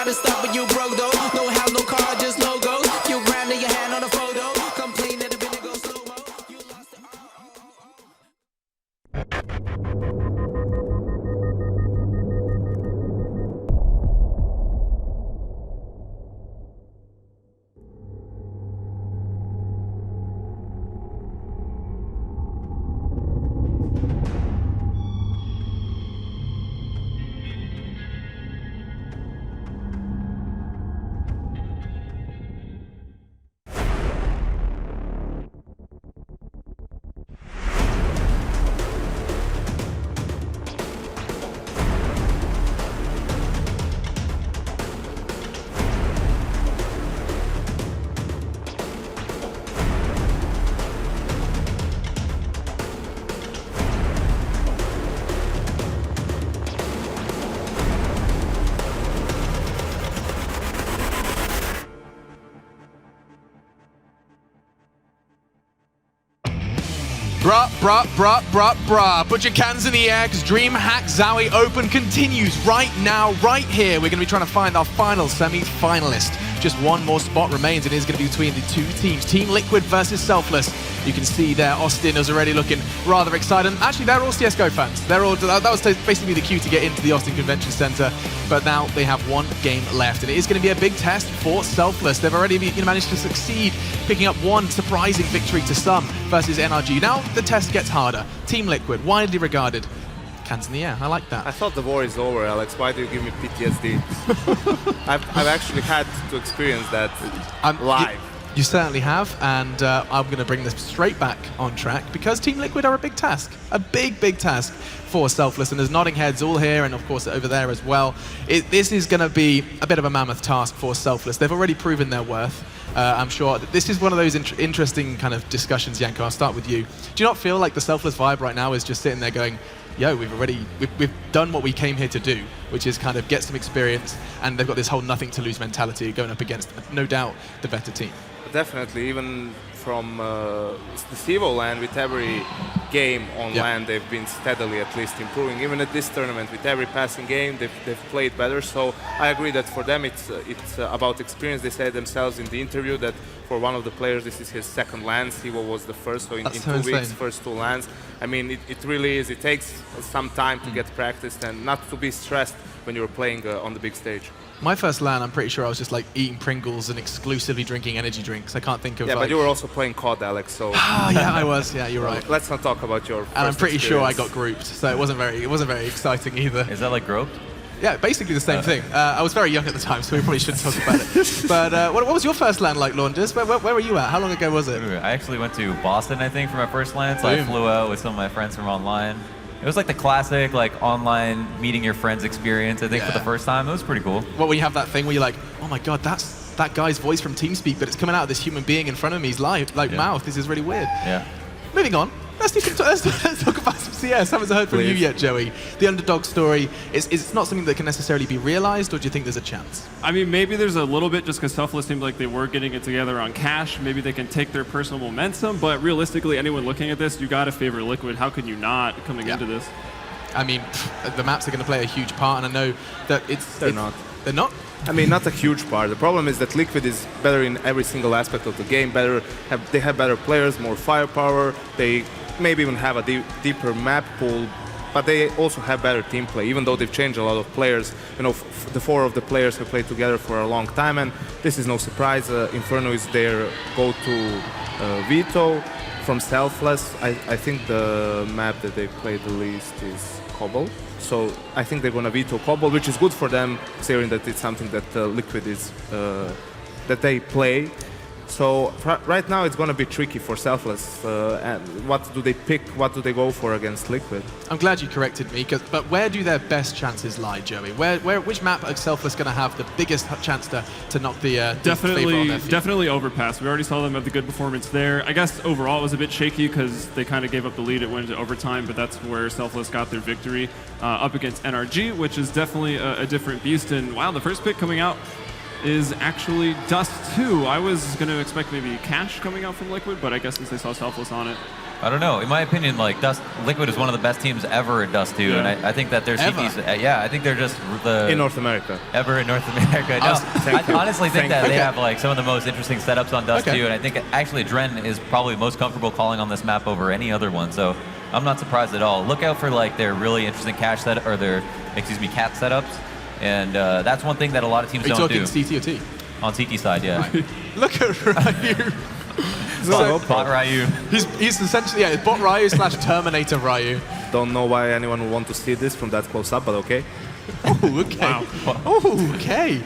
to stop when you broke though. No house, no car, just logo. You ran in your hand on a photo. Complain that the video goes slow-mo. You lost it. Bruh. Put your cans in the air, because DreamHack Zowie Open continues right now, right here. We're going to be trying to find our final semi-finalist. Just one more spot remains. It is going to be between the two teams, Team Liquid versus Selfless. You can see there, Austin is already looking rather excited. Actually, they're all CSGO fans. They're all, that was basically the cue to get into the Austin Convention Center. But now they have one game left, and it is going to be a big test for Selfless. They've already managed to succeed, picking up one surprising victory to some versus NRG. Now the test gets harder. Team Liquid, widely regarded. Cans in the air, I like that. I thought the war is over, Alex. Why do you give me PTSD? I've actually had to experience that live. You certainly have, and I'm going to bring this straight back on track, because Team Liquid are a big task. A big task for Selfless, and there's nodding heads all here, and of course over there as well. This is going to be a bit of a mammoth task for Selfless. They've already proven their worth. I'm sure this is one of those interesting kind of discussions, Yanko. I'll start with you. Do you not feel like the Selfless vibe right now is just sitting there going, yo, we've done what we came here to do, which is kind of get some experience, and they've got this whole nothing to lose mentality going up against, no doubt, the better team. Definitely, even from the CEVO land, with every game on land, they've been steadily at least improving. Even at this tournament, with every passing game, they've played better. So I agree that for them it's about experience. They said themselves in the interview that for one of the players, this is his second land. CEVO was the first, so in 2 weeks, first 2 lands. I mean, it really is. It takes some time to get practiced and not to be stressed when you're playing on the big stage. My first LAN, I'm pretty sure I was just like eating Pringles and exclusively drinking energy drinks. I can't think of. Yeah, but you were also playing COD, Alex. So. Yeah, I was. Yeah, you're right. Let's not talk about your. And I'm pretty sure I got grouped, so it wasn't very exciting either. Is that like groped? Yeah, basically the same thing. I was very young at the time, so we probably shouldn't talk about it. But what was your first LAN like, Launders? Where were you at? How long ago was it? I actually went to Boston, I think, for my first LAN. So I flew out with some of my friends from online. It was like the classic, like online meeting your friends experience. I think for the first time, it was pretty cool. Well, when you have that thing where you're like, oh my god, that's that guy's voice from TeamSpeak, but it's coming out of this human being in front of me's mouth. This is really weird. Yeah. Moving on. Let's talk about some CS. Haven't heard from you yet, Joey. The underdog story, it's not something that can necessarily be realized, or do you think there's a chance? I mean, maybe there's a little bit, just because Selfless seemed like they were getting it together on cash. Maybe they can take their personal momentum, but realistically, anyone looking at this, you got to favor Liquid. How can you not coming into this? I mean, the maps are going to play a huge part, and I know that They're not. They're not? I mean, not a huge part. The problem is that Liquid is better in every single aspect of the game. They have better players, more firepower. They maybe even have a deeper map pool, but they also have better team play, even though they've changed a lot of players. You know, the 4 of the players have played together for a long time, and this is no surprise. Inferno is their go-to veto. From Selfless, I think the map that they played the least is Cobble. So I think they're going to veto Cobble, which is good for them, considering that it's something that Liquid is that they play. So right now it's going to be tricky for Selfless. And what do they pick? What do they go for against Liquid? I'm glad you corrected me, but where do their best chances lie, Joey? Which map are Selfless going to have the biggest chance to knock the favor on their feet? Definitely Overpass. We already saw them have the good performance there. I guess overall it was a bit shaky because they kind of gave up the lead. It went into overtime, but that's where Selfless got their victory up against NRG, which is definitely a different beast. And wow, the first pick coming out is actually Dust2. I was going to expect maybe Cash coming out from Liquid, but I guess since they saw Selfless on it, I don't know. In my opinion, like Liquid is one of the best teams ever at Dust2, Yeah. and I think that their Ever? CTs, yeah, I think they're just the In North America. ever in North America. No, Thank I you. honestly think Thank that you. they Okay. have like some of the most interesting setups on Dust2, Okay. and I think actually Dren is probably most comfortable calling on this map over any other one. So I'm not surprised at all. Look out for like their really interesting cache set or their cat setups, and that's one thing that a lot of teams Are you don't talking do CT or T? on CT side. Yeah, Look at Ryu. Bot Ryu. He's essentially, yeah, bot Ryu / Terminator Ryu. Don't know why anyone would want to see this from that close up, but okay. Oh, okay. Oh, okay.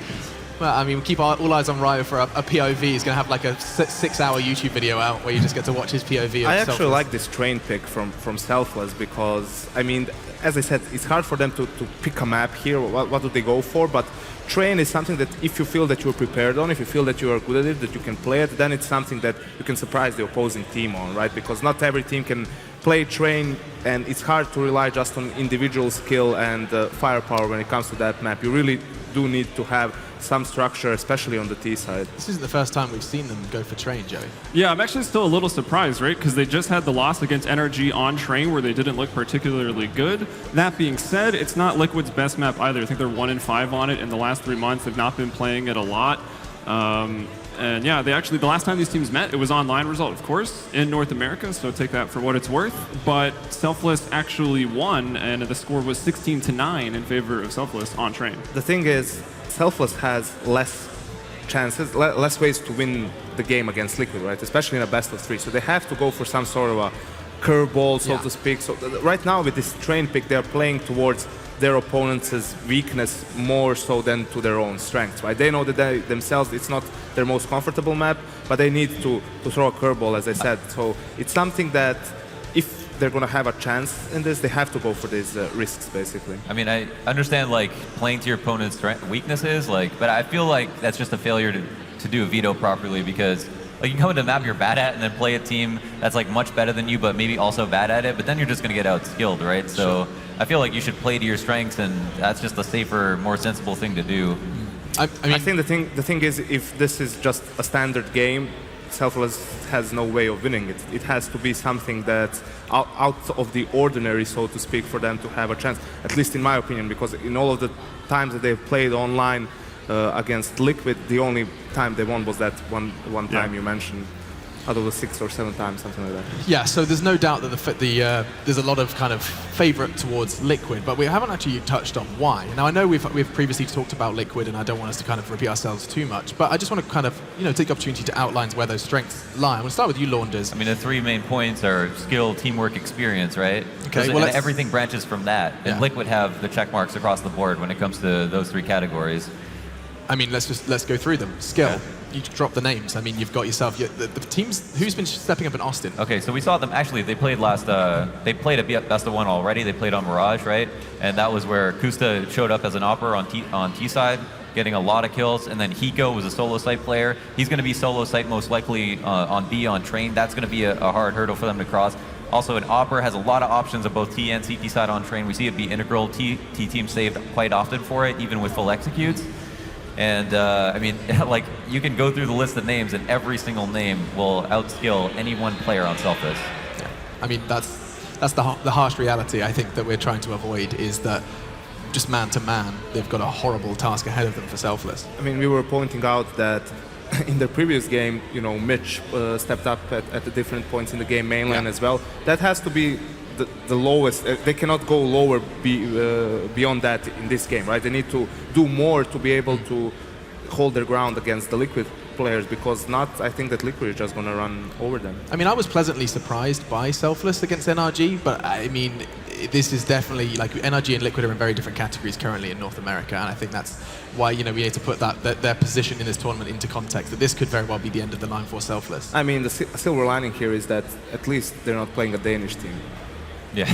Well, I mean, we keep all eyes on Ryu for a POV. He's going to have like a 6-hour YouTube video out where you just get to watch his POV. I of actually Selfless. like this train pick from Selfless because, I mean, as I said, it's hard for them to pick a map here. What do they go for? But train is something that if you feel that you're prepared on, if you feel that you are good at it, that you can play it, then it's something that you can surprise the opposing team on, right? Because not every team can play train, and it's hard to rely just on individual skill and firepower when it comes to that map. You really do need to have some structure, especially on the T side. This isn't the first time we've seen them go for train, Joey. Yeah, I'm actually still a little surprised, right? Because they just had the loss against NRG on train where they didn't look particularly good. That being said, it's not Liquid's best map either. I think they're 1-5 on it in the last 3 months. They've not been playing it a lot. And yeah, they actually, the last time these teams met, it was online result, of course, in North America, so take that for what it's worth. But Selfless actually won, and the score was 16-9 in favor of Selfless on train. The thing is, Selfless has less chances, less ways to win the game against Liquid, right? Especially in a best of 3. So they have to go for some sort of a curveball, so to speak. So right now with this train pick, they're playing towards their opponent's weakness more so than to their own strengths, right? They know that they themselves, it's not their most comfortable map, but they need to throw a curveball, as I said. So it's something that if they're going to have a chance in this, they have to go for these risks, basically. I mean, I understand like playing to your opponent's weaknesses, like, but I feel like that's just a failure to do a veto properly because like you come into a map you're bad at and then play a team that's like much better than you, but maybe also bad at it, but then you're just going to get outskilled, right? So I feel like you should play to your strengths, and that's just a safer, more sensible thing to do. I mean, I think the thing is, if this is just a standard game, Selfless has no way of winning it. It has to be something that's out of the ordinary, so to speak, for them to have a chance. At least in my opinion, because in all of the times that they've played online against Liquid, the only time they won was that one time you mentioned. Out of the 6 or 7 times, something like that. yeah, so there's no doubt that there's a lot of kind of favorite towards Liquid, but we haven't actually touched on why. Now, I know we've previously talked about Liquid, and I don't want us to kind of repeat ourselves too much, but I just want to kind of, take the opportunity to outline where those strengths lie. I'm going to start with you, Launders. I mean, the 3 main points are skill, teamwork, experience, right? Okay, And well, let's- everything branches from that. And Yeah. Liquid have the check marks across the board when it comes to those 3 categories. I mean, let's go through them. Skill. Okay. You drop the names. I mean, you've got yourself the teams. Who's been stepping up in Austin? Okay, so we saw them, actually, they played they played a best of 1 already. They played on Mirage, right? And that was where Kusta showed up as an opper on T side, getting a lot of kills. And then Hiko was a solo site player. He's going to be solo site most likely on B on train. That's going to be a hard hurdle for them to cross. Also, an opper has a lot of options of both T and CT side on train. We see it be integral. T team saved quite often for it, even with full executes. And I mean, like, you can go through the list of names, and every single name will outskill any one player on Selfless. Yeah. I mean, that's the harsh reality. I think that we're trying to avoid is that just man to man, they've got a horrible task ahead of them for Selfless. I mean, we were pointing out that in the previous game, Mitch stepped up at the different points in the game, mainland as well. That has to be the lowest. They cannot go lower beyond that in this game, right? They need to do more to be able to hold their ground against the Liquid players, because I think that Liquid is just going to run over them. I mean, I was pleasantly surprised by Selfless against NRG, but I mean, this is definitely, like, NRG and Liquid are in very different categories currently in North America, and I think that's why, we need to put their position in this tournament into context, that this could very well be the end of the line for Selfless. I mean, the silver lining here is that at least they're not playing a Danish team. Yeah.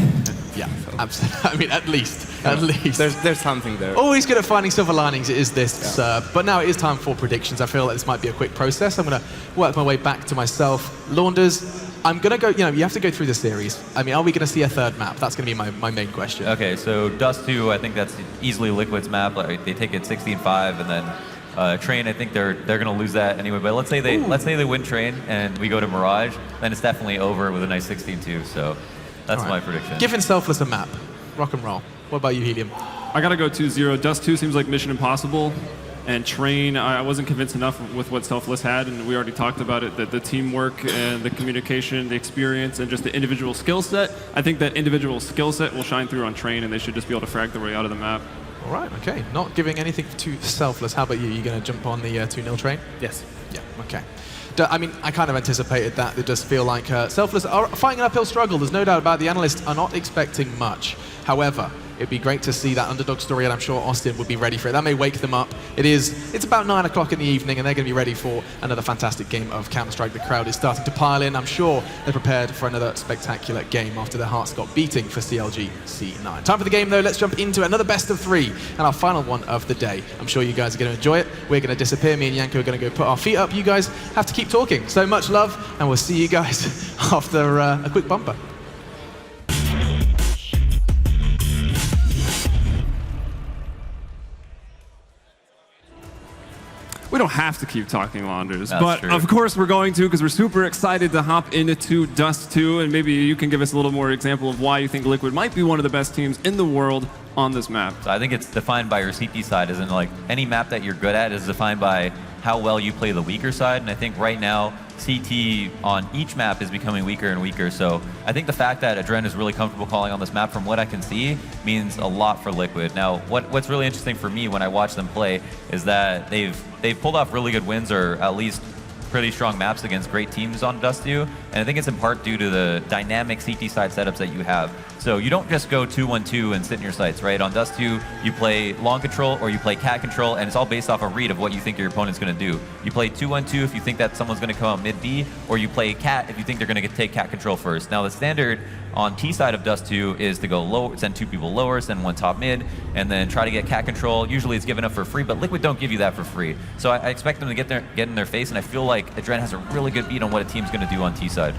Yeah, absolutely. I mean, at least. There's something there. Always good at finding silver linings, it is this. But now it is time for predictions. I feel like this might be a quick process. I'm going to work my way back to myself. Launders, I'm going to go, you have to go through the series. I mean, are we going to see a third map? That's going to be my main question. Okay, so Dust2, I think that's easily Liquid's map. Like, they take it 16-5, and then Train, I think they're going to lose that anyway. But let's say they win Train and we go to Mirage, then it's definitely over with a nice 16-2. So that's my prediction. Giving Selfless a map. Rock and roll. What about you, Helium? I gotta go 2-0. Dust2 seems like Mission Impossible, and Train, I wasn't convinced enough with what Selfless had, and we already talked about it, that the teamwork and the communication, the experience, and just the individual skill set. I think that individual skill set will shine through on Train, and they should just be able to frag their way out of the map. All right, okay. Not giving anything to Selfless. How about you? You going to jump on the 2-0 train? Yes. Yeah, okay. I mean, I kind of anticipated that. It does feel like Selfless are fighting an uphill struggle. There's no doubt about it. The analysts are not expecting much. However, it'd be great to see that underdog story, and I'm sure Austin would be ready for it. That may wake them up. It's about 9 o'clock in the evening, and they're going to be ready for another fantastic game of Counter-Strike. The crowd is starting to pile in. I'm sure they're prepared for another spectacular game after their hearts got beating for CLG C9. Time for the game, though. Let's jump into another best of 3 and our final one of the day. I'm sure you guys are going to enjoy it. We're going to disappear. Me and Yanko are going to go put our feet up. You guys have to keep talking. So much love, and we'll see you guys after a quick bumper. We don't have to keep talking, Launders, That's but true. of course we're going to, because we're super excited to hop into Dust2, and maybe you can give us a little more example of why you think Liquid might be one of the best teams in the world on this map. So I think it's defined by your CT side, isn't like any map that you're good at is defined by how well you play the weaker side, and I think right now CT on each map is becoming weaker and weaker. So I think the fact that Adren is really comfortable calling on this map, from what I can see, means a lot for Liquid. Now, what's really interesting for me when I watch them play is that they've pulled off really good wins, or at least pretty strong maps against great teams on Dust2, and I think it's in part due to the dynamic CT side setups that you have. So you don't just go 2-1-2 and sit in your sights, right? On Dust2, you play long control or you play cat control, and it's all based off a read of what you think your opponent's going to do. You play 2-1-2 if you think that someone's going to come out mid B, or you play cat if you think they're going to take cat control first. Now the standard on T side of Dust2 is to go low, send 2 people lower, send 1 top mid, and then try to get cat control. Usually it's given up for free, but Liquid don't give you that for free. So I expect them to get in their face, and I feel like Adren has a really good beat on what a team's going to do on T side.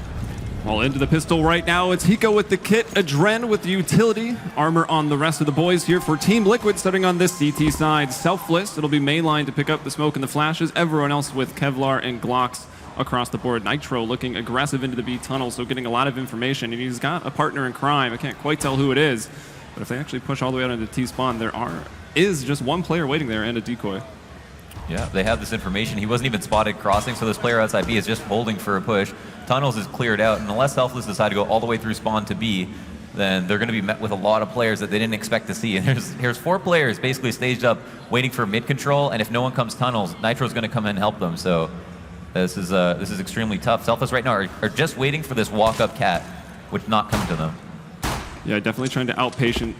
Well, into the pistol right now, it's Hiko with the kit, Adren with the utility, armor on the rest of the boys here for Team Liquid, starting on this CT side. Selfless, it'll be mainline to pick up the smoke and the flashes. Everyone else with Kevlar and Glocks across the board. Nitro looking aggressive into the B tunnel, so getting a lot of information, and he's got a partner in crime. I can't quite tell who it is, but if they actually push all the way out into T-spawn, there is just one player waiting there and a decoy. Yeah, they have this information. He wasn't even spotted crossing, so this player outside B is just holding for a push. Tunnels is cleared out, and unless Selfless decide to go all the way through spawn to B, then they're going to be met with a lot of players that they didn't expect to see. And here's 4 players basically staged up waiting for mid control, and if no one comes tunnels, Nitro's going to come in and help them. So this is extremely tough. Selfless right now are just waiting for this walk-up cat, which not coming to them. Yeah, definitely trying to outpatient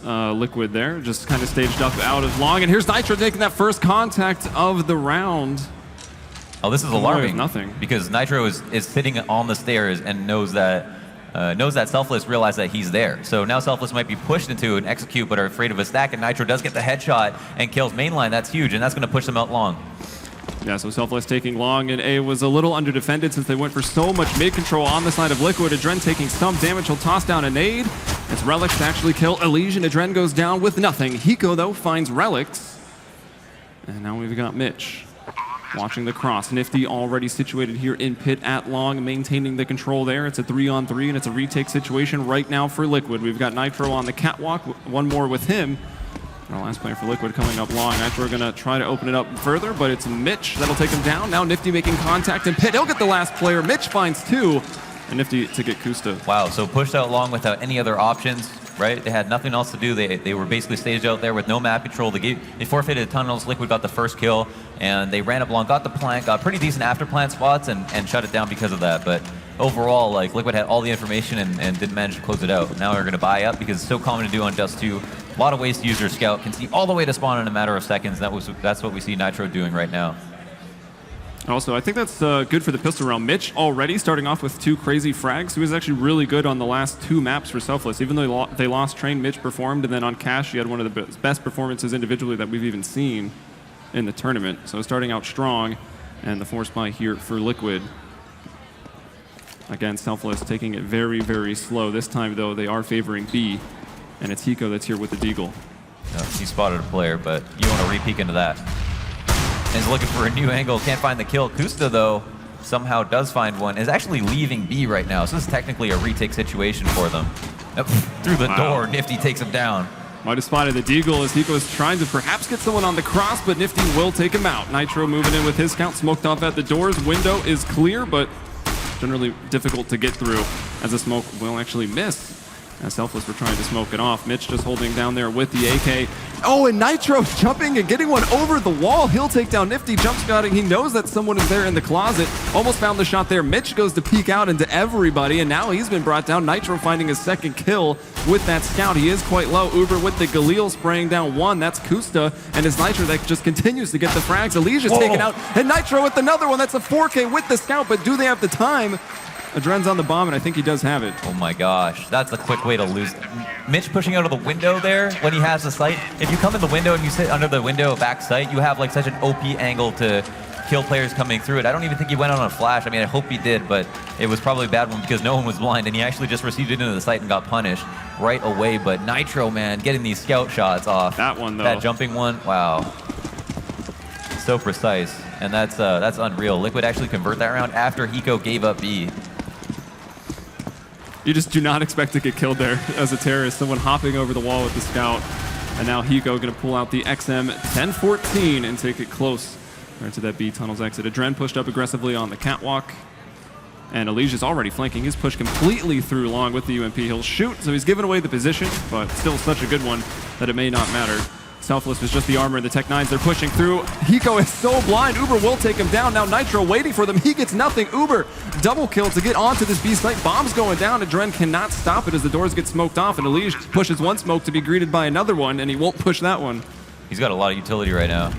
Liquid there. Just kind of staged up out as long. And here's Nitro taking that first contact of the round. Oh, this is alarming. Nothing. Because Nitro is sitting on the stairs and knows that Selfless realized that he's there. So now Selfless might be pushed into an execute, but are afraid of a stack, and Nitro does get the headshot and kills mainline. That's huge, and that's going to push them out long. Yeah, so Selfless taking long, and A was a little under-defended since they went for so much mid-control on the side of Liquid. Adren taking some damage. He'll toss down a nade. It's Relics to actually kill Elysian. Adren goes down with nothing. Hiko, though, finds Relics. And now we've got Mitch watching the cross. Nifty already situated here in pit at long, maintaining the control there. It's a 3-on-3, and it's a retake situation right now for Liquid. We've got Nitro on the catwalk, one more with him. Our last player for Liquid coming up long. Nitro are going to try to open it up further, but it's Mitch that'll take him down. Now Nifty making contact in pit. He'll get the last player. Mitch finds 2, and Nifty to get Kusta. Wow, so pushed out long without any other options, right? They had nothing else to do. They were basically staged out there with no map control. They forfeited tunnels. Liquid got the first kill, and they ran up long, got the plant, got pretty decent after plant spots, and shut it down because of that. But overall, like, Liquid had all the information and didn't manage to close it out. Now they're going to buy up because it's so common to do on Dust2. A lot of ways to use your scout. Can see all the way to spawn in a matter of seconds. That's what we see Nitro doing right now. Also, I think that's good for the pistol round. Mitch already starting off with 2 crazy frags. He was actually really good on the last 2 maps for Selfless. Even though they lost Train, Mitch performed, and then on Cash, he had one of the best performances individually that we've even seen in the tournament. So starting out strong, and the force buy here for Liquid. Again, Selfless taking it very, very slow. This time, though, they are favoring B, and it's Hiko that's here with the Deagle. He spotted a player, but you want to re-peek into that. is looking for a new angle. Can't find the kill. Kusta, though, somehow does find one. Is actually leaving B right now. So this is technically a retake situation for them. Through the door, Nifty takes him down. Might have spotted the deagle as Hiko is trying to perhaps get someone on the cross, but Nifty will take him out. Nitro moving in with his scout, smoked off at the doors. Window is clear, but generally difficult to get through as the smoke will actually miss. As Selfless were trying to smoke it off. Mitch just holding down there with the AK. Oh, and Nitro jumping and getting one over the wall. He'll take down Nifty, jump scouting. He knows that someone is there in the closet. Almost found the shot there. Mitch goes to peek out into everybody, and now he's been brought down. Nitro finding his second kill with that scout. He is quite low. Uber with the Galil spraying down one. That's Kusta, and it's Nitro that just continues to get the frags. Alicia's taken out, and Nitro with another one. That's a 4K with the scout, but do they have the time? Adren's on the bomb, and I think he does have it. Oh my gosh, that's a quick way to lose. Mitch pushing out of the window there when he has the sight. If you come in the window and you sit under the window back sight, you have like such an OP angle to kill players coming through it. I don't even think he went on a flash. I mean, I hope he did, but it was probably a bad one because no one was blind, and he actually just received it into the sight and got punished right away. But Nitro, man, getting these scout shots off. That one, though. That jumping one, wow. So precise, and that's unreal. Liquid actually convert that round after Hiko gave up B. You just do not expect to get killed there as a terrorist. Someone hopping over the wall with the scout. And now Hiko going to pull out the XM 1014 and take it close right to that B tunnel's exit. Adren pushed up aggressively on the catwalk. And Alicia's already flanking. He's pushed completely through long with the UMP. He'll shoot, so he's given away the position, but still such a good one that it may not matter. Selfless was just the armor and the Tech 9s. They're pushing through. Hiko is so blind. Uber will take him down. Now Nitro waiting for them. He gets nothing. Uber double kill to get onto this B site. Bomb's going down. Adren cannot stop it as the doors get smoked off. And Alicia pushes one smoke to be greeted by another one, and he won't push that one. He's got a lot of utility right now.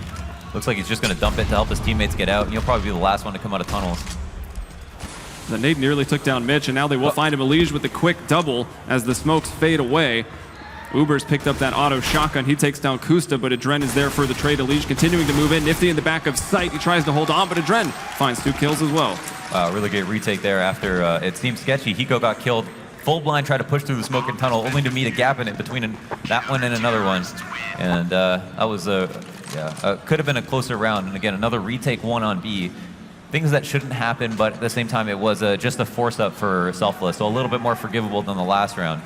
Looks like he's just going to dump it to help his teammates get out, and he'll probably be the last one to come out of tunnels. The nade nearly took down Mitch, and now they will find him. Alicia with the quick double as the smokes fade away. Uber's picked up that auto shotgun. He takes down Kusta, but Adren is there for the trade. Alicia continuing to move in. Nifty in the back of sight. He tries to hold on, but Adren finds 2 kills as well. Really great retake there after it seemed sketchy. Hiko got killed. Full blind tried to push through the smoking tunnel, only to meet a gap in it between that one and another one. And that was could have been a closer round. And again, another retake one on B. Things that shouldn't happen, but at the same time, it was just a force up for Selfless. So a little bit more forgivable than the last round.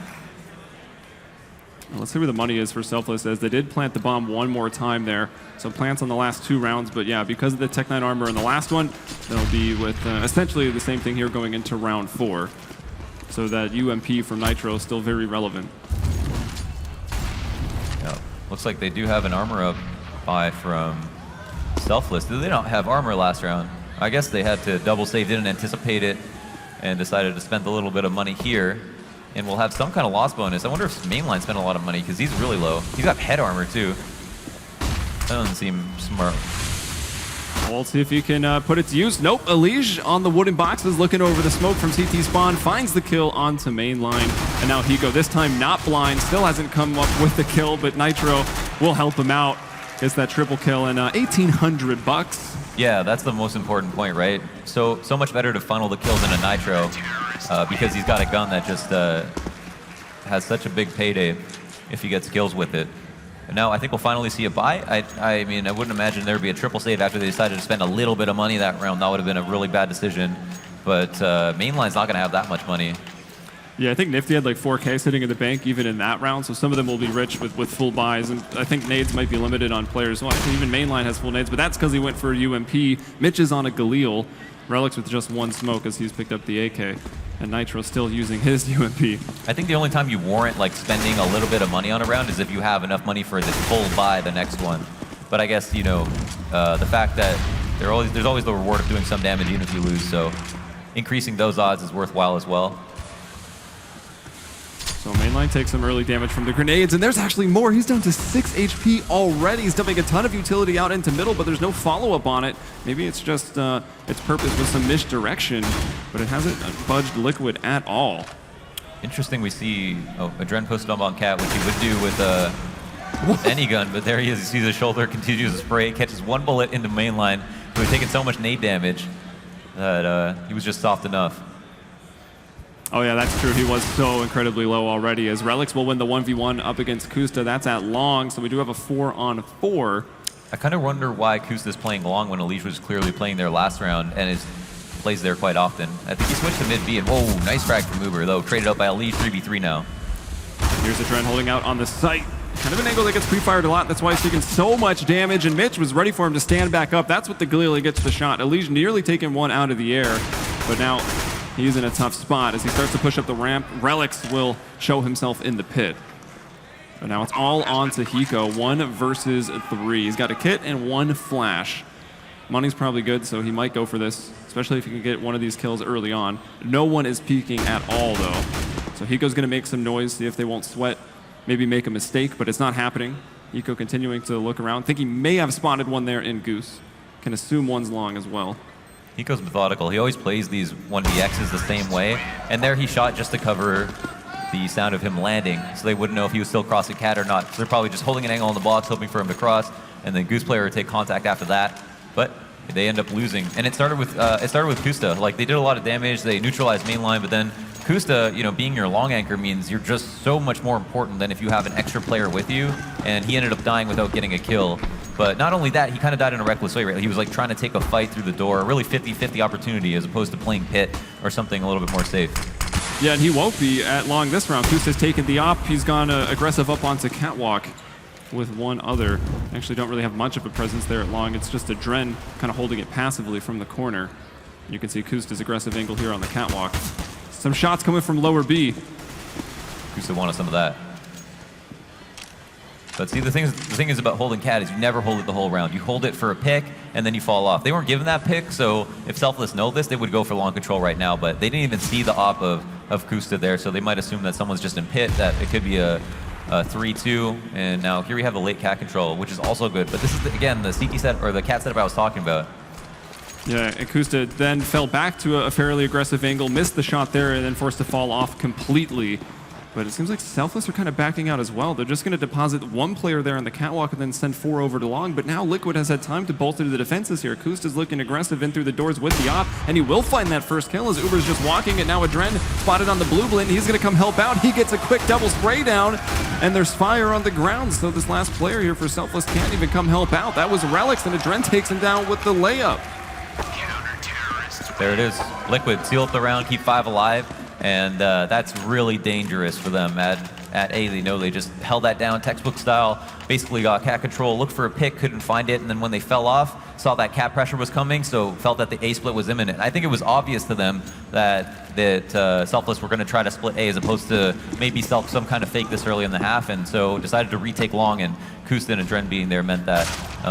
Let's see where the money is for Selfless, as they did plant the bomb one more time there. So plants on the last 2 rounds, but yeah, because of the Tech 9 armor in the last one, they'll be with essentially the same thing here going into round 4. So that UMP from Nitro is still very relevant. Yeah, looks like they do have an armor up buy from Selfless. They don't have armor last round. I guess they had to double save, didn't anticipate it, and decided to spend a little bit of money here. And we'll have some kind of loss bonus. I wonder if Mainline spent a lot of money because he's really low. He's got head armor too. That doesn't seem smart. Well, let's see if he can put it to use. Nope, Alicia on the wooden boxes looking over the smoke from CT spawn. Finds the kill onto Mainline. And now Hiko, this time not blind. Still hasn't come up with the kill, but Nitro will help him out. Gets that triple kill and $1,800. Yeah, that's the most important point, right? So much better to funnel the kills into Nitro because he's got a gun that just has such a big payday if he gets kills with it. And now I think we'll finally see a buy. I mean, I wouldn't imagine there'd be a triple save after they decided to spend a little bit of money that round. That would have been a really bad decision. But Mainline's not going to have that much money. Yeah, I think Nifty had like 4K sitting in the bank even in that round, so some of them will be rich with full buys, and I think nades might be limited on players. Well, even Mainline has full nades, but that's because he went for a UMP. Mitch is on a Galil. Relics with just 1 smoke as he's picked up the AK, and Nitro still using his UMP. I think the only time you warrant like spending a little bit of money on a round is if you have enough money for the full buy the next one. But I guess, you know, the fact that there's always the reward of doing some damage even if you lose, so increasing those odds is worthwhile as well. So Mainline takes some early damage from the grenades, and there's actually more. He's down to 6 HP already. He's dumping a ton of utility out into middle, but there's no follow-up on it. Maybe it's just its purpose was some misdirection, but it hasn't budged Liquid at all. Interesting, we see Adren posted up on Cat, which he would do with any gun, but there he is. He sees his shoulder, continues to spray, catches 1 bullet into Mainline, who had taken so much nade damage that he was just soft enough. Oh yeah, that's true. He was so incredibly low already, as Relics will win the 1v1 up against Kusta. That's at long, so we do have a 4-on-4. I kind of wonder why Kusta's playing long when Elige was clearly playing there last round and plays there quite often. I think he switched to mid B, and whoa, nice frag from Uber, though. Traded out by Elige, 3v3 now. Here's the Dren holding out on the site. Kind of an angle that gets pre-fired a lot. That's why he's taking so much damage, and Mitch was ready for him to stand back up. That's what the Galili gets the shot. Elige nearly taking one out of the air, but now he's in a tough spot. As he starts to push up the ramp, Relix will show himself in the pit. But now it's all on to Hiko, 1 versus 3. He's got a kit and 1 flash. Money's probably good, so he might go for this, especially if he can get one of these kills early on. No one is peeking at all, though. So Hiko's going to make some noise, see if they won't sweat, maybe make a mistake, but it's not happening. Hiko continuing to look around. Think he may have spotted one there in Goose. Can assume one's long as well. Hiko's methodical. He always plays these 1vx's the same way, and there he shot just to cover the sound of him landing, so they wouldn't know if he was still crossing cat or not. So they're probably just holding an angle on the box, hoping for him to cross, and then Goose player would take contact after that. But they end up losing, and it started with Kusta. Like, they did a lot of damage, they neutralized mainline, but then Kusta, you know, being your long anchor means you're just so much more important than if you have an extra player with you, and he ended up dying without getting a kill. But not only that, he kind of died in a reckless way, right? He was like trying to take a fight through the door, really 50-50 opportunity as opposed to playing pit or something a little bit more safe. Yeah, and he won't be at long this round. Kusta's taken the op. He's gone aggressive up onto catwalk with one other. Actually don't really have much of a presence there at long. It's just a Dren kind of holding it passively from the corner. You can see Kusta's aggressive angle here on the catwalk. Some shots coming from lower B. Kusta wanted some of that. But see, the thing is about holding cat is you never hold it the whole round. You hold it for a pick, and then you fall off. They weren't given that pick, so if Selfless know this, they would go for long control right now, but they didn't even see the op of Kusta there, so they might assume that someone's just in pit, that it could be a 3-2, and now here we have the late cat control, which is also good. But this is, again, the CT set, or the cat setup I was talking about. Yeah, and Kusta then fell back to a fairly aggressive angle, missed the shot there, and then forced to fall off completely. But it seems like Selfless are kind of backing out as well. They're just going to deposit one player there on the catwalk and then send 4 over to long. But now Liquid has had time to bolster the defenses here. Kusta's looking aggressive in through the doors with the op, and he will find that first kill as Uber's just walking it. Now a Dren spotted on the blue blend. He's going to come help out. He gets a quick double spray down, and there's fire on the ground. So this last player here for Selfless can't even come help out. That was Relix, and a Dren takes him down with the layup. There it is. Liquid, seal up the round, keep 5 alive. And that's really dangerous for them. At A, they know they just held that down textbook style, basically got cat control, looked for a pick, couldn't find it, and then when they fell off, saw that cat pressure was coming, so felt that the A split was imminent. I think it was obvious to them that Selfless were going to try to split A as opposed to maybe some kind of fake this early in the half, and so decided to retake long, and Kusta and Dren being there meant that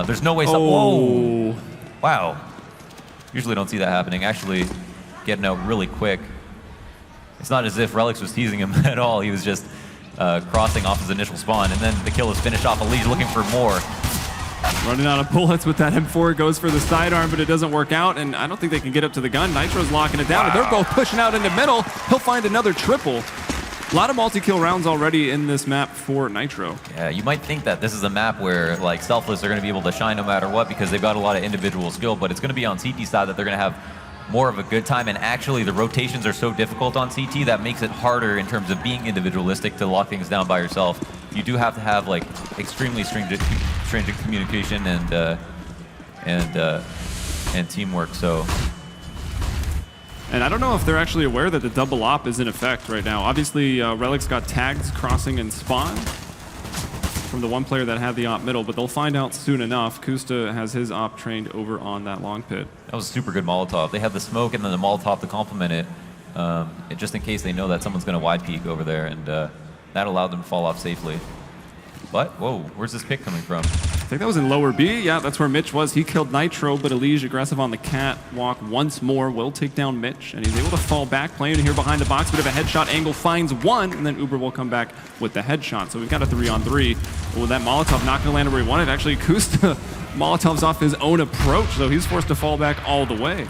there's no way... Whoa! Wow. Usually don't see that happening. Actually getting out really quick. It's not as if Relix was teasing him at all. He was just crossing off his initial spawn, and then the kill is finished off. Elige looking for more. Running out of bullets with that M4, goes for the sidearm, but it doesn't work out, and I don't think they can get up to the gun. Nitro's locking it down, and they're both pushing out in the middle. He'll find another triple. A lot of multi-kill rounds already in this map for Nitro. Yeah, you might think that this is a map where like Selfless are going to be able to shine no matter what because they've got a lot of individual skill, but it's going to be on CT side that they're going to have more of a good time, and actually the rotations are so difficult on CT that makes it harder in terms of being individualistic to lock things down by yourself. You do have to have like extremely stringent communication and teamwork. So. And I don't know if they're actually aware that the double op is in effect right now. Obviously, Relix got tagged crossing and spawn from the one player that had the op middle, but they'll find out soon enough. Kusta has his op trained over on that long pit. That was a super good Molotov. They had the smoke and then the Molotov to complement it, just in case they know that someone's going to wide peek over there, and that allowed them to fall off safely. But, whoa, where's this pick coming from? I think that was in lower B. Yeah, that's where Mitch was. He killed Nitro, but Elige aggressive on the catwalk once more. Will take down Mitch, and he's able to fall back, playing here behind the box. Bit of a headshot angle, finds one, and then Uber will come back with the headshot. So we've got a 3-on-3. But with that Molotov not going to land where he wanted, actually Kusta Molotov's off his own approach, so he's forced to fall back all the way.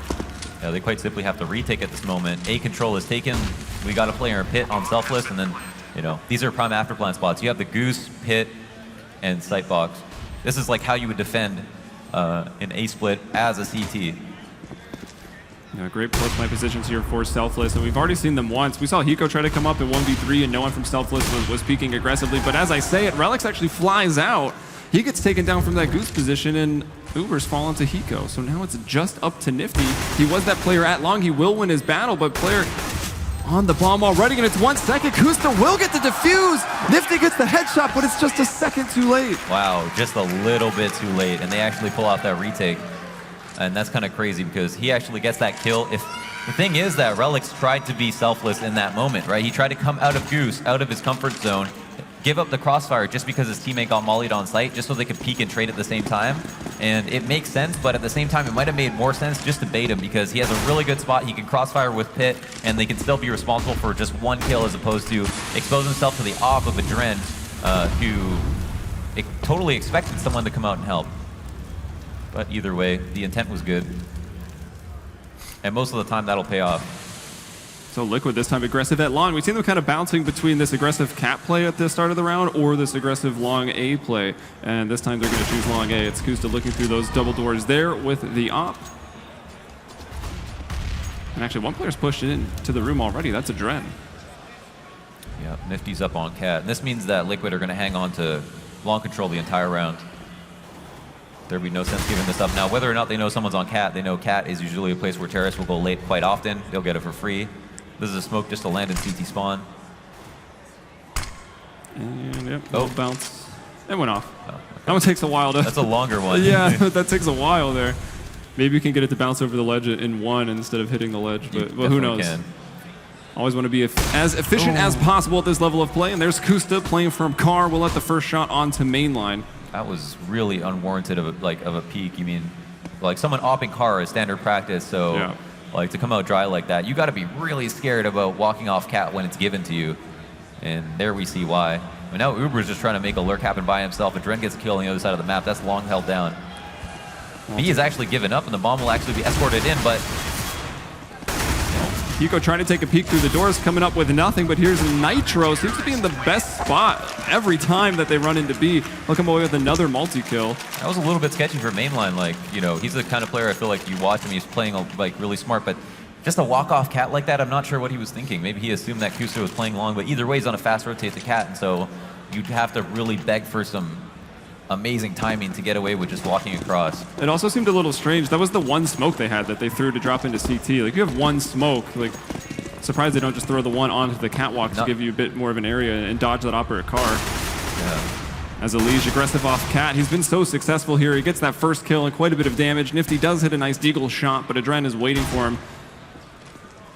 Yeah, they quite simply have to retake at this moment. A control is taken. We got a player in pit on Selfless, and then, you know, these are prime afterplan spots. You have the Goose, pit, and sight box. This is like how you would defend an A split as a CT. Yeah, great post play positions here for Selfless, and we've already seen them once. We saw Hiko try to come up in 1v3, and no one from Selfless was peeking aggressively. But as I say it, Relix actually flies out. He gets taken down from that goose position, and Uber's fallen to Hiko. So now it's just up to Nifty. He was that player at long. He will win his battle, but player on the bomb already, and it's 1 second. Kusta will get the defuse. Nifty gets the headshot, but it's just a second too late. Wow, just a little bit too late, and they actually pull out that retake. And that's kind of crazy because he actually gets that kill. If the thing is that Relix tried to be selfless in that moment, right? He tried to come out of Goose, out of his comfort zone, give up the crossfire just because his teammate got mollied on site, just so they could peek and trade at the same time. And it makes sense, but at the same time, it might have made more sense just to bait him because he has a really good spot. He can crossfire with Pit, and they can still be responsible for just one kill as opposed to expose himself to the off of a Dren, who totally expected someone to come out and help. But either way, the intent was good. And most of the time, that'll pay off. So Liquid this time aggressive at long. We've seen them kind of bouncing between this aggressive cat play at the start of the round or this aggressive long A play. And this time they're going to choose long A. It's Kusta looking through those double doors there with the op. And actually one player's pushed into the room already. That's a Dren. Yeah, Nifty's up on cat. And this means that Liquid are going to hang on to long control the entire round. There'd be no sense giving this up. Now, whether or not they know someone's on cat, they know cat is usually a place where terrorists will go late quite often. They'll get it for free. This is a smoke just to land in CT spawn. And yep, bounce. It went off. Oh, okay. That one takes a while to... That's a longer one. Yeah, that takes a while there. Maybe you can get it to bounce over the ledge in one instead of hitting the ledge, but who knows? Can. Always want to be as efficient as possible at this level of play, and there's Kusta playing from car. Will let the first shot onto mainline. That was really unwarranted of a peek. You mean, like someone opping car is standard practice, so... Yeah. Like, to come out dry like that, you got to be really scared about walking off cat when it's given to you. And there we see why. But now Uber's just trying to make a lurk happen by himself. If Dren gets a kill on the other side of the map, that's long held down. He is actually given up, and the bomb will actually be escorted in, but... Hiko trying to take a peek through the doors, coming up with nothing, but here's Nitro. Seems to be in the best spot every time that they run into B. He'll come away with another multi-kill. That was a little bit sketchy for mainline. Like, you know, he's the kind of player I feel like you watch him, he's playing like really smart, but just a walk-off cat like that, I'm not sure what he was thinking. Maybe he assumed that Kusta was playing long, but either way, he's on a fast rotate to cat, and so you'd have to really beg for some amazing timing to get away with just walking across. It also seemed a little strange. That was the one smoke they had that they threw to drop into CT. Like, you have one smoke, like, surprised they don't just throw the one onto the catwalk to give you a bit more of an area and dodge that operator car. Yeah. As Elige aggressive off cat, he's been so successful here. He gets that first kill and quite a bit of damage. Nifty does hit a nice deagle shot, but Adren is waiting for him.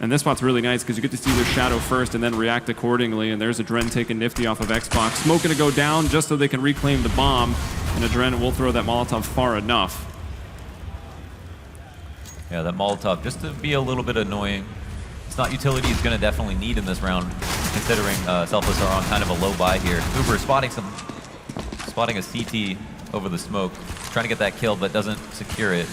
And this spot's really nice because you get to see their shadow first and then react accordingly. And there's Adren taking Nifty off of Xbox. Smoke gonna go down just so they can reclaim the bomb. And Adren will throw that Molotov far enough. Yeah, that Molotov, just to be a little bit annoying. It's not utility he's going to definitely need in this round, considering Selfless are on kind of a low buy here. Uber spotting a CT over the smoke, trying to get that kill, but doesn't secure it.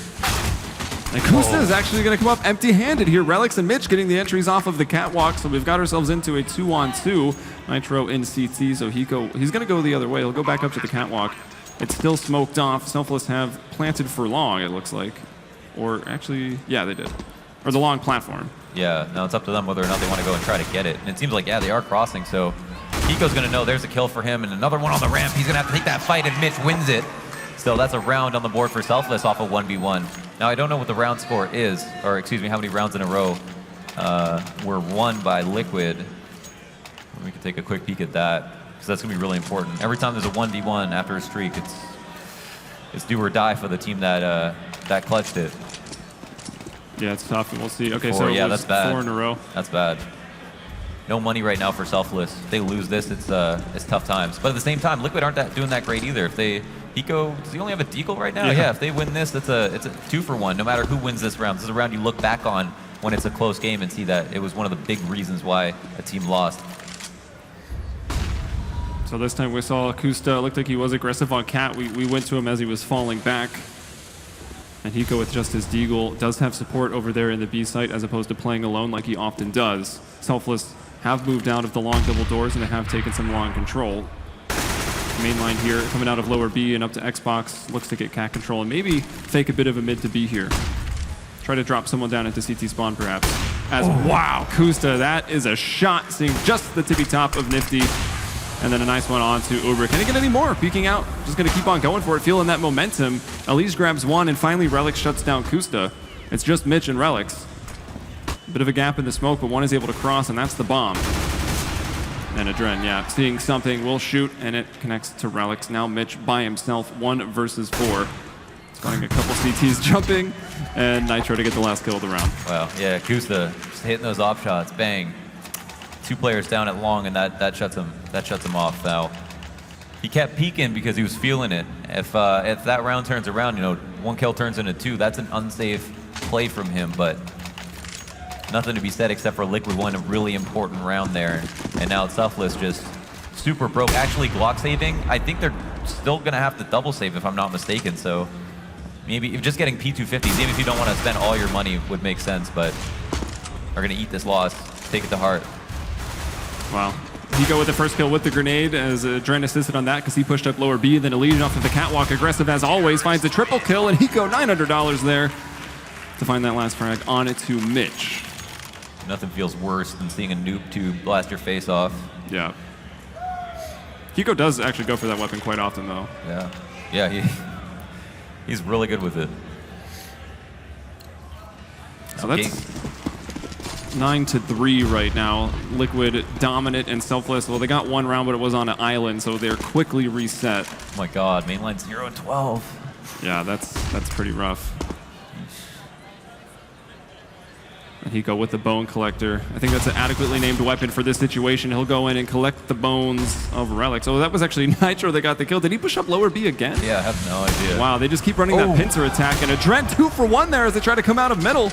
And Kusta is actually going to come up empty-handed here. Relix and Mitch getting the entries off of the catwalk, so we've got ourselves into a 2-on-2. Nitro in CT, so he's going to go the other way. He'll go back up to the catwalk. It's still smoked off. Selfless have planted for long, it looks like. Or actually, yeah, they did. Or the long platform. Yeah, now it's up to them whether or not they want to go and try to get it. And it seems like, yeah, they are crossing, so Hiko's going to know there's a kill for him, and another one on the ramp. He's going to have to take that fight, and Mitch wins it. So that's a round on the board for Selfless off of 1v1. Now, I don't know what the round score is, or excuse me, how many rounds in a row were won by Liquid. We can take a quick peek at that, because that's going to be really important. Every time there's a 1v1 after a streak, it's do or die for the team that clutched it. Yeah, it's tough, and we'll see. Okay, so yeah, that's bad. 4 in a row. That's bad. No money right now for Selfless. If they lose this, it's tough times. But at the same time, Liquid aren't doing that great either. If Hiko, does he only have a deagle right now? Yeah, if they win this, it's a 2-for-1, no matter who wins this round. This is a round you look back on when it's a close game and see that it was one of the big reasons why a team lost. So this time we saw Kusta, it looked like he was aggressive on Cat. We went to him as he was falling back. And Hiko with just his deagle does have support over there in the B site as opposed to playing alone like he often does. Selfless have moved out of the long double doors and they have taken some long control. Mainline here coming out of lower B and up to Xbox, looks to get cat control and maybe fake a bit of a mid to B here. Try to drop someone down into CT spawn perhaps. Wow, Kusta, that is a shot, seeing just the tippy top of Nifty. And then a nice one onto Uber. Can he get any more? Peeking out. Just going to keep on going for it, feeling that momentum. Elise grabs one, and finally Relics shuts down Kusta. It's just Mitch and Relics. A bit of a gap in the smoke, but one is able to cross, and that's the bomb. And Adren, yeah, seeing something, will shoot, and it connects to Relics. Now Mitch by himself, 1 versus 4. Spotting a couple CTs jumping, and Nitro to get the last kill of the round. Wow, yeah, Kusta just hitting those off shots, bang. 2 players down at long, and that shuts him off. Now, he kept peeking because he was feeling it. If that round turns around, you know, 1 kill turns into 2. That's an unsafe play from him, but nothing to be said except for Liquid won a really important round there. And now Selfless just super broke. Actually, Glock saving, I think they're still going to have to double save if I'm not mistaken. So maybe if just getting P250s, even if you don't want to spend all your money, would make sense, but are going to eat this loss, take it to heart. Wow. Hiko with the first kill with the grenade as Dren assisted on that because he pushed up lower B. Then Elysian off of the catwalk, aggressive as always, finds a triple kill, and Hiko $900 there to find that last frag on it to Mitch. Nothing feels worse than seeing a noob tube blast your face off. Yeah. Hiko does actually go for that weapon quite often, though. Yeah, he's really good with it. So that's 9-3 right now. Liquid dominant and Selfless. Well, they got 1 round, but it was on an island, so they're quickly reset. Oh my God, mainline 0-12. Yeah, that's pretty rough. And Hiko with the bone collector. I think that's an adequately named weapon for this situation. He'll go in and collect the bones of Relics. Oh, that was actually Nitro that got the kill. Did he push up lower B again? Yeah, I have no idea. Wow, they just keep running that pincer attack. And Adren 2 for 1 there as they try to come out of middle.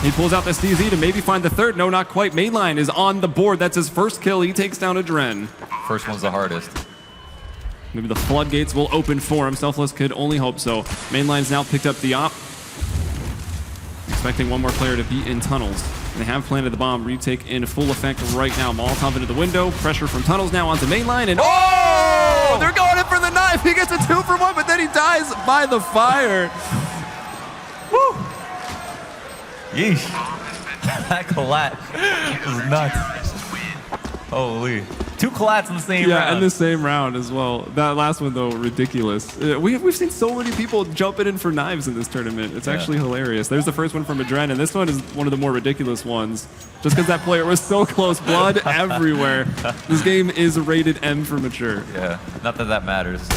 He pulls out the CZ to maybe find the third. No, not quite. Mainline is on the board. That's his first kill. He takes down Adren. First one's the hardest. Maybe the floodgates will open for him. Selfless could only hope so. Mainline's now picked up the op. Expecting one more player to be in tunnels. And they have planted the bomb. Retake in full effect right now. Molotov into the window. Pressure from tunnels now onto mainline. And oh! They're going in for the knife. He gets a 2 for 1, but then he dies by the fire. Woo! Yeesh. That collat was nuts. Holy. 2 collats in the same round. Yeah, in the same round as well. That last one, though, ridiculous. We've seen so many people jumping in for knives in this tournament. It's actually hilarious. There's the first one from Adren, and this one is one of the more ridiculous ones. Just because that player was so close. Blood everywhere. This game is rated M for mature. Yeah, not that that matters.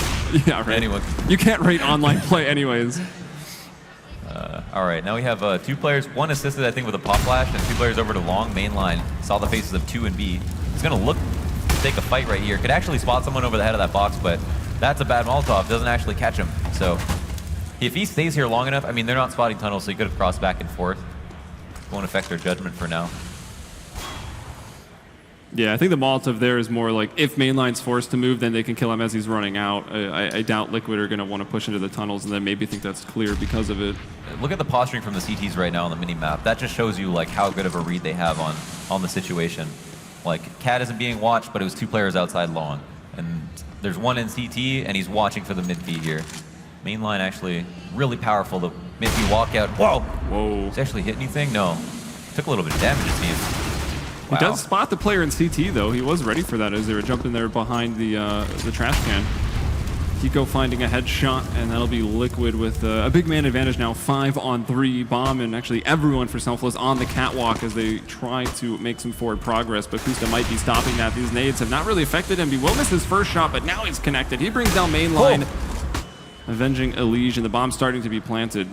Yeah, right. Anyone. You can't rate online play anyways. All right, now we have 2 players, 1 assisted, I think, with a pop flash, and 2 players over to long main line. Saw the faces of 2 and B. He's going to look to take a fight right here. Could actually spot someone over the head of that box, but that's a bad Molotov. Doesn't actually catch him. So if he stays here long enough, I mean, they're not spotting tunnels, so he could have crossed back and forth. Won't affect their judgment for now. Yeah, I think the Molotov there is more like if mainline's forced to move, then they can kill him as he's running out. I doubt Liquid are going to want to push into the tunnels and then maybe think that's clear because of it. Look at the posturing from the CTs right now on the mini-map. That just shows you like how good of a read they have on the situation. Like, Cat isn't being watched, but it was 2 players outside long. And there's 1 in CT, and he's watching for the mid-B here. Mainline actually really powerful. The mid-B walkout. Whoa! Whoa. Does he actually hit anything? No. Took a little bit of damage, it seems. Wow. He does spot the player in CT, though. He was ready for that as they were jumping there behind the trash can. Hiko finding a headshot, and that'll be Liquid with a big man advantage now. 5-on-3 bomb, and actually everyone for Selfless on the catwalk as they try to make some forward progress. But Kusta might be stopping that. These nades have not really affected him. He will miss his first shot, but now he's connected. He brings down mainline, avenging Elige, and the bomb's starting to be planted.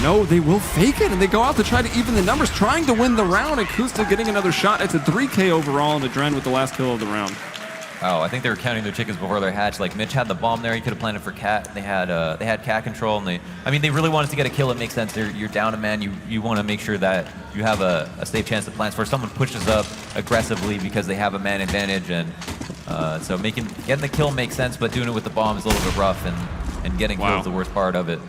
No, they will fake it, and they go out to try to even the numbers, trying to win the round, and Kusta getting another shot. It's a 3K overall, and Adren with the last kill of the round. Oh, I think they were counting their chickens before they're hatched. Like, Mitch had the bomb there. He could have planted for Cat. They had Cat control, and they really wanted to get a kill. It makes sense. You're down a man. You want to make sure that you have a safe chance to plant for someone pushes up aggressively because they have a man advantage, and so getting the kill makes sense, but doing it with the bomb is a little bit rough, and getting killed is the worst part of it.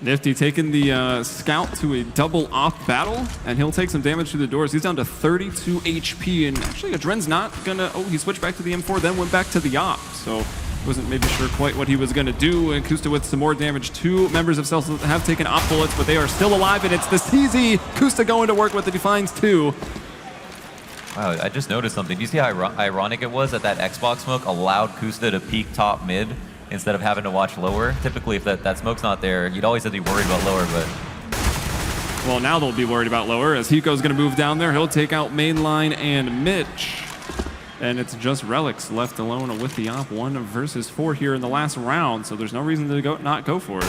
Nifty taking the scout to a double off battle, and he'll take some damage through the doors. He's down to 32 HP, and actually Adren's not gonna, he switched back to the M4, then went back to the op, so wasn't maybe sure quite what he was gonna do, and Kusta with some more damage. 2 members of Selfless have taken op bullets, but they are still alive, and it's the CZ. Kusta going to work with it, he finds 2. Wow, I just noticed something. Do you see how ironic it was that Xbox smoke allowed Kusta to peek top mid instead of having to watch lower? Typically, if that smoke's not there, you'd always have to be worried about lower, but... Well, now they'll be worried about lower as Hiko's going to move down there. He'll take out mainline and Mitch. And it's just Relics left alone with the op. 1 versus 4 here in the last round, so there's no reason to not go for it.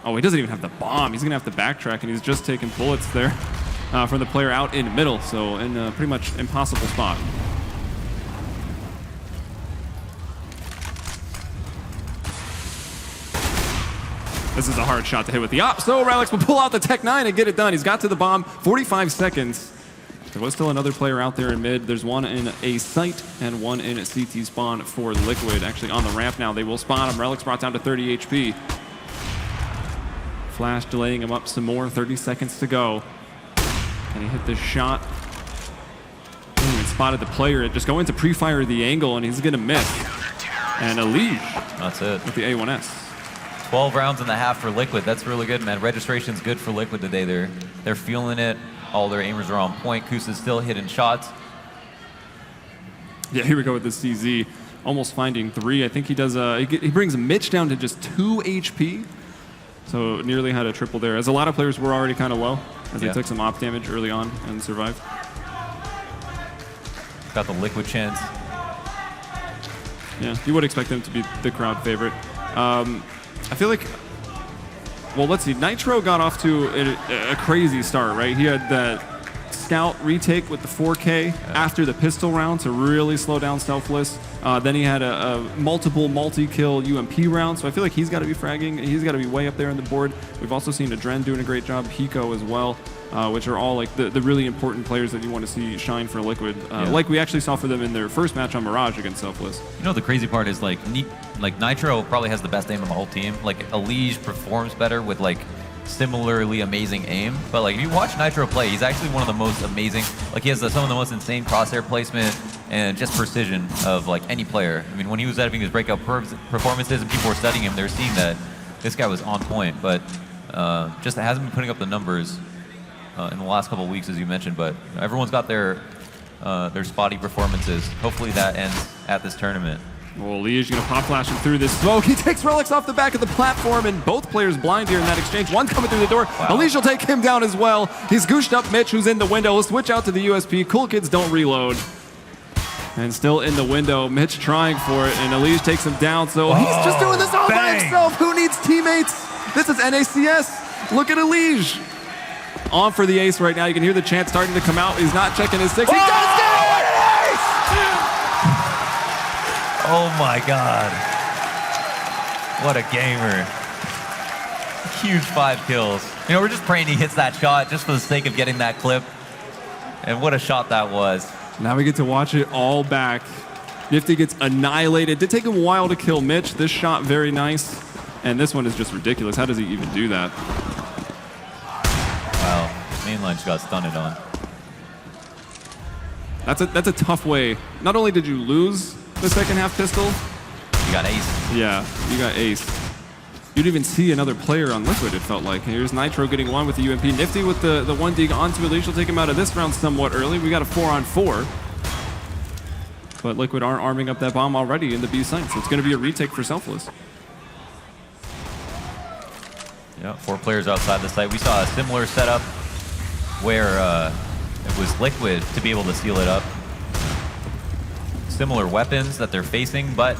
Oh, he doesn't even have the bomb. He's going to have to backtrack, and he's just taking bullets there from the player out in middle, so in a pretty much impossible spot. This is a hard shot to hit with the op, so Relics will pull out the Tech 9 and get it done. He's got to the bomb, 45 seconds. There was still another player out there in mid. There's one in a site and one in a CT spawn for Liquid. Actually on the ramp now, they will spawn him. Relics brought down to 30 HP. Flash delaying him up some more, 30 seconds to go. And he hit this shot. And spotted the player. Just going to pre-fire the angle, and he's gonna miss. And a lead. That's it. With the A1S. 12 rounds and a half for Liquid. That's really good, man. Registration's good for Liquid today. They're feeling it. All their aimers are on point. Kusa's still hitting shots. Yeah, here we go with the CZ. Almost finding 3. I think he does. He brings Mitch down to just 2 HP. So nearly had a triple there. As a lot of players were already kind of low as they took some op damage early on and survived. Got the Liquid chance. Yeah, you would expect them to be the crowd favorite. I feel like, well, let's see. Nitro got off to a crazy start, right? He had that scout retake with the 4K after the pistol round to really slow down Selfless. Then he had a multi-kill UMP round, so I feel like he's got to be fragging. He's got to be way up there on the board. We've also seen Adren doing a great job, Hiko as well, which are all like the really important players that you want to see shine for Liquid, like we actually saw for them in their first match on Mirage against Selfless. You know, the crazy part is like Nitro probably has the best aim on the whole team. Like Elige performs better with like similarly amazing aim, but like if you watch Nitro play, he's actually one of the most amazing. Like he has some of the most insane crosshair placement and just precision of like any player. I mean, when he was having his breakout performances and people were studying him, they were seeing that this guy was on point, but just hasn't been putting up the numbers in the last couple of weeks, as you mentioned. But everyone's got their spotty performances. Hopefully that ends at this tournament. Well, Liege gonna pop flashing through this smoke. He takes Relics off the back of the platform, and both players blind here in that exchange. One coming through the door. Wow. Liege will take him down as well. He's gooshed up Mitch, who's in the window. He'll switch out to the USP. Cool kids don't reload. And still in the window, Mitch trying for it, and Elige takes him down. So he's just doing this all by himself. Who needs teammates? This is NACS. Look at Elige. On for the ace right now. You can hear the chant starting to come out. He's not checking his 6. He does get it! What an ace! Oh my God. What a gamer. Huge 5 kills. You know, we're just praying he hits that shot just for the sake of getting that clip. And what a shot that was. Now we get to watch it all back. Nifty gets annihilated. Did take him a while to kill Mitch. This shot very nice. And this one is just ridiculous. How does he even do that? Wow. Mainline just got stunned on. That's a tough way. Not only did you lose the second half pistol. You got ace. Yeah, you got ace. You didn't even see another player on Liquid, it felt like. Here's Nitro getting one with the UMP. Nifty with the one dig onto Elige. Will take him out of this round somewhat early. We got a 4-on-4. But Liquid aren't arming up that bomb already in the B site, so it's going to be a retake for Selfless. Yeah, 4 players outside the site. We saw a similar setup where it was Liquid to be able to seal it up. Similar weapons that they're facing, but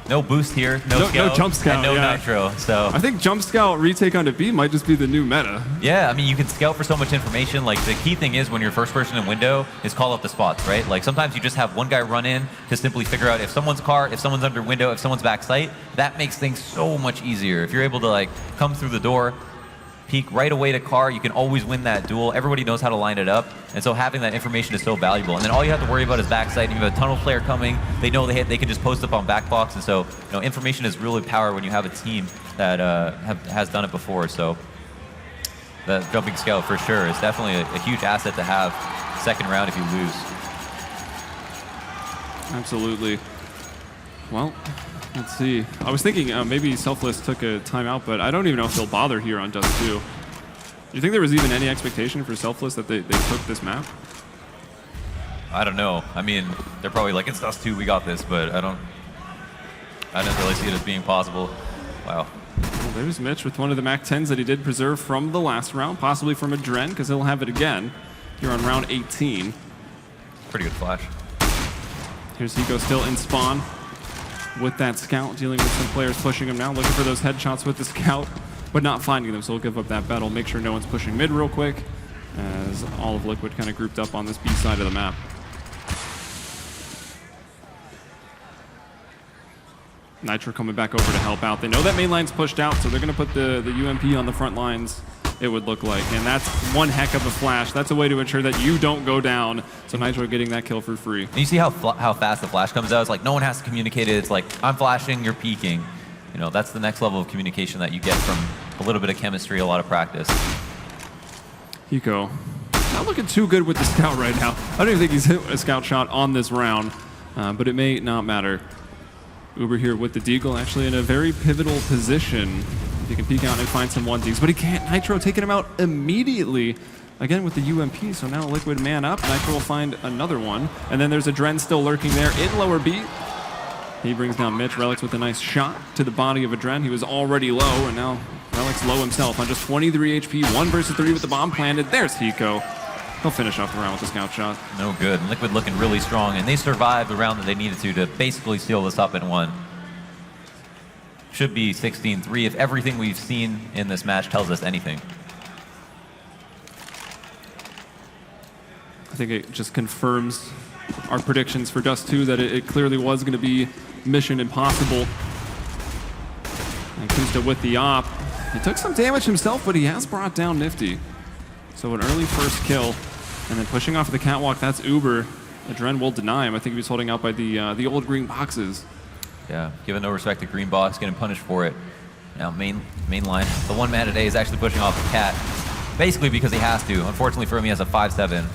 no boost here, no scout, no jump scout, and no yeah. nitro. So I think jump scout retake onto B might just be the new meta. yeah, I mean, you can scout for so much information. Like the key thing is when you're first person in window is call up the spots, right? Like sometimes you just have one guy run in to simply figure out if someone's car, if someone's under window, if someone's back sight. That makes things so much easier. If you're able to like come through the door, peek right away to car, you can always win that duel. Everybody knows how to line it up, and so having that information is so valuable. And then all you have to worry about is backside. You have a tunnel player coming, they know they can just post up on back box, and so you know, information is really power when you have a team that has done it before. So the jumping scout for sure is definitely a huge asset to have second round if you lose. Absolutely. Well, let's see. I was thinking maybe Selfless took a timeout, but I don't even know if they'll bother here on Dust2. Do you think there was even any expectation for Selfless that they took this map? I don't know. I mean, they're probably like, it's Dust2, we got this, but I didn't really see it as being possible. Wow. Well, there's Mitch with one of the MAC-10s that he did preserve from the last round, possibly from a Dren, because he'll have it again here on round 18. Pretty good flash. Here's Hiko still in spawn with that scout, dealing with some players pushing him now, looking for those headshots with the scout, but not finding them, so he'll give up that battle, make sure no one's pushing mid real quick, as all of Liquid kind of grouped up on this B side of the map. Nitro coming back over to help out. They know that main line's pushed out, so they're going to put the UMP on the front lines, it would look like. And that's one heck of a flash. That's a way to ensure that you don't go down. So Nitro getting that kill for free. And you see how fast the flash comes out? It's like no one has to communicate it. It's like, I'm flashing, you're peeking. You know, that's the next level of communication that you get from a little bit of chemistry, a lot of practice. Hiko, not looking too good with the scout right now. I don't even think he's hit a scout shot on this round, but it may not matter. Uber here with the Deagle, actually in a very pivotal position. He can peek out and find some 1Ds, but he can't. Nitro taking him out immediately. Again with the UMP, so now Liquid man up. Nitro will find another one. And then there's a Dren still lurking there in lower B. He brings down Mitch. Relics with a nice shot to the body of a Dren. He was already low, and now Relics low himself on just 23 HP. 1 versus 3 with the bomb planted. There's Hiko. He'll finish off the round with the scout shot. No good. Liquid looking really strong, and they survived the round that they needed to basically seal this up in one. Should be 16-3 if everything we've seen in this match tells us anything. I think it just confirms our predictions for Dust2 that it clearly was going to be mission impossible. And Kusta with the op. He took some damage himself, but he has brought down Nifty. So an early first kill. And then pushing off the catwalk, that's Uber. Adren will deny him. I think he was holding out by the old green boxes. Yeah, giving no respect to green box, getting punished for it. Now main line, the one man today is actually pushing off the cat, basically because he has to. Unfortunately for him, he has a 5-7,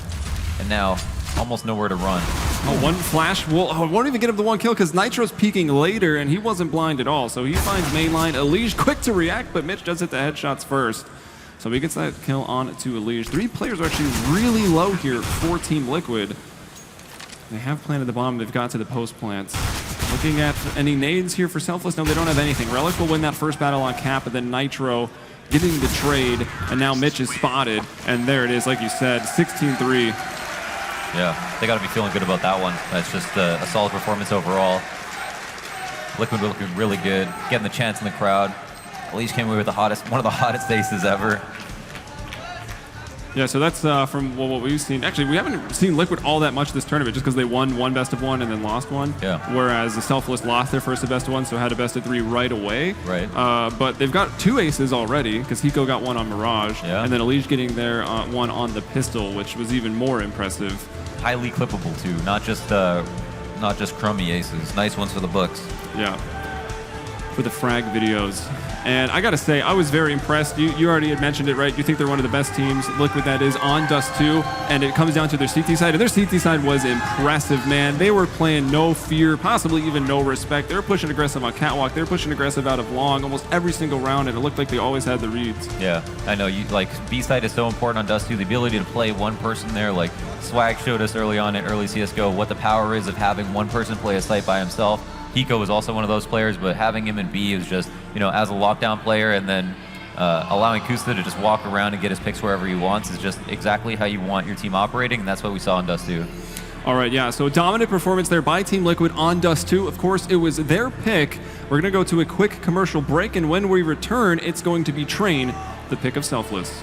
and now almost nowhere to run. Oh, one flash won't even get him the one kill because Nitro's peeking later, and he wasn't blind at all. So he finds main line. Elige quick to react, but Mitch does hit the headshots first. So he gets that kill on to Elige. 3 players are actually really low here for Team Liquid. They have planted the bomb. They've got to the post plants. Looking at any nades here for Selfless. No, they don't have anything. Relic will win that first battle on Cap, and then Nitro getting the trade. And now Mitch is spotted. And there it is, like you said, 16-3. Yeah, they got to be feeling good about that one. That's just a solid performance overall. Liquid looking really good, getting the chance in the crowd. Elise came away with one of the hottest aces ever. Yeah, so that's from what we've seen. Actually, we haven't seen Liquid all that much this tournament just because they won one best of one and then lost one. Yeah. Whereas the Selfless lost their first best of one, so had a best of 3 right away. Right. But they've got 2 aces already because Hiko got one on Mirage. Yeah. And then Elige getting their one on the pistol, which was even more impressive. Highly clippable too, not just crummy aces. Nice ones for the books. Yeah. For the frag videos. And I gotta say, I was very impressed. You already had mentioned it, right? You think they're one of the best teams, Liquid that is, on Dust2, and it comes down to their CT side, and their CT side was impressive, man. They were playing no fear, possibly even no respect. They were pushing aggressive on catwalk. They were pushing aggressive out of long, almost every single round, and it looked like they always had the reads. Yeah, I know. B side is so important on Dust2. The ability to play one person there, like Swag showed us early on in early CS:GO, what the power is of having one person play a site by himself. Hiko was also one of those players, but having him in B is just, as a lockdown player, and then allowing Kusta to just walk around and get his picks wherever he wants is just exactly how you want your team operating, and that's what we saw in Dust2. All right, yeah, so dominant performance there by Team Liquid on Dust2. Of course, it was their pick. We're going to go to a quick commercial break, and when we return, it's going to be Train, the pick of Selfless.